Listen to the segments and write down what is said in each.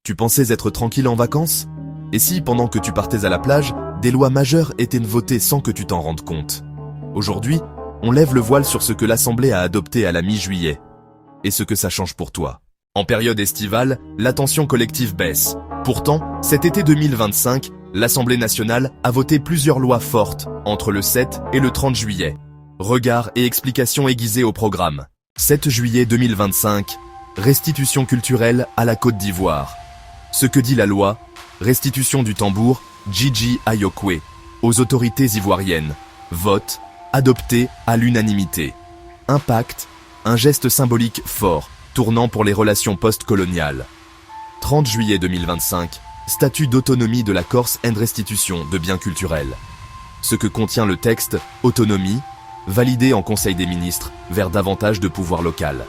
Tu pensais être tranquille en vacances? Et si, pendant que tu partais à la plage, des lois majeures étaient votées sans que tu t'en rendes compte? Aujourd'hui, on lève le voile sur ce que l'Assemblée a adopté à la mi-juillet. Et ce que ça change pour toi. En période estivale, l'attention collective baisse. Pourtant, cet été 2025, l'Assemblée nationale a voté plusieurs lois fortes entre le 7 et le 30 juillet. Regards et explications aiguisées au programme. 7 juillet 2025, restitution culturelle à la Côte d'Ivoire. Ce que dit la loi, restitution du tambour Gigi Ayokwe aux autorités ivoiriennes. Vote, adopté à l'unanimité. Impact, un geste symbolique fort, tournant pour les relations post-coloniales. 30 juillet 2025, statut d'autonomie de la Corse and restitution de biens culturels. Ce que contient le texte, autonomie, validé en Conseil des ministres, vers davantage de pouvoir local.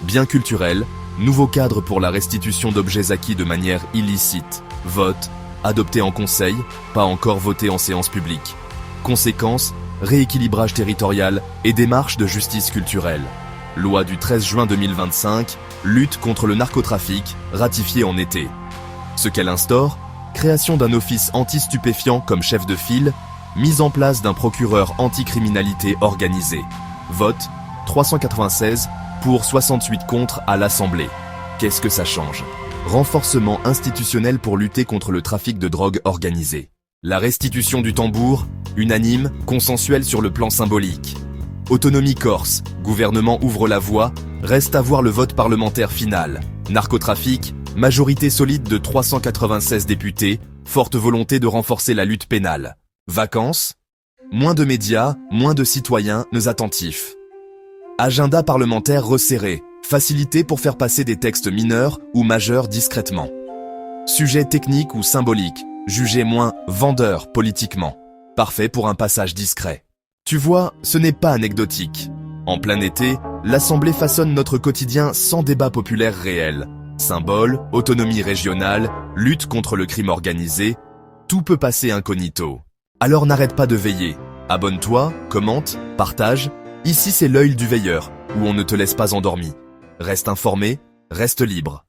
Biens culturels, nouveau cadre pour la restitution d'objets acquis de manière illicite. Vote, adopté en Conseil, pas encore voté en séance publique. Conséquences, rééquilibrage territorial et démarche de justice culturelle. Loi du 13 juin 2025, lutte contre le narcotrafic, ratifiée en été. Ce qu'elle instaure, création d'un office anti-stupéfiant comme chef de file, mise en place d'un procureur anti-criminalité organisée. Vote, 396 pour 68 contre à l'Assemblée. Qu'est-ce que ça change? Renforcement institutionnel pour lutter contre le trafic de drogue organisé. La restitution du tambour, unanime, consensuelle sur le plan symbolique. Autonomie corse, gouvernement ouvre la voie, reste à voir le vote parlementaire final. Narcotrafic, majorité solide de 396 députés, forte volonté de renforcer la lutte pénale. Vacances, moins de médias, moins de citoyens attentifs. Agenda parlementaire resserré, facilité pour faire passer des textes mineurs ou majeurs discrètement. Sujet technique ou symbolique, jugé moins vendeur politiquement. Parfait pour un passage discret. Tu vois, ce n'est pas anecdotique. En plein été, l'Assemblée façonne notre quotidien sans débat populaire réel. Symboles, autonomie régionale, lutte contre le crime organisé, tout peut passer incognito. Alors n'arrête pas de veiller. Abonne-toi, commente, partage. Ici c'est l'œil du veilleur, où on ne te laisse pas endormi. Reste informé, reste libre.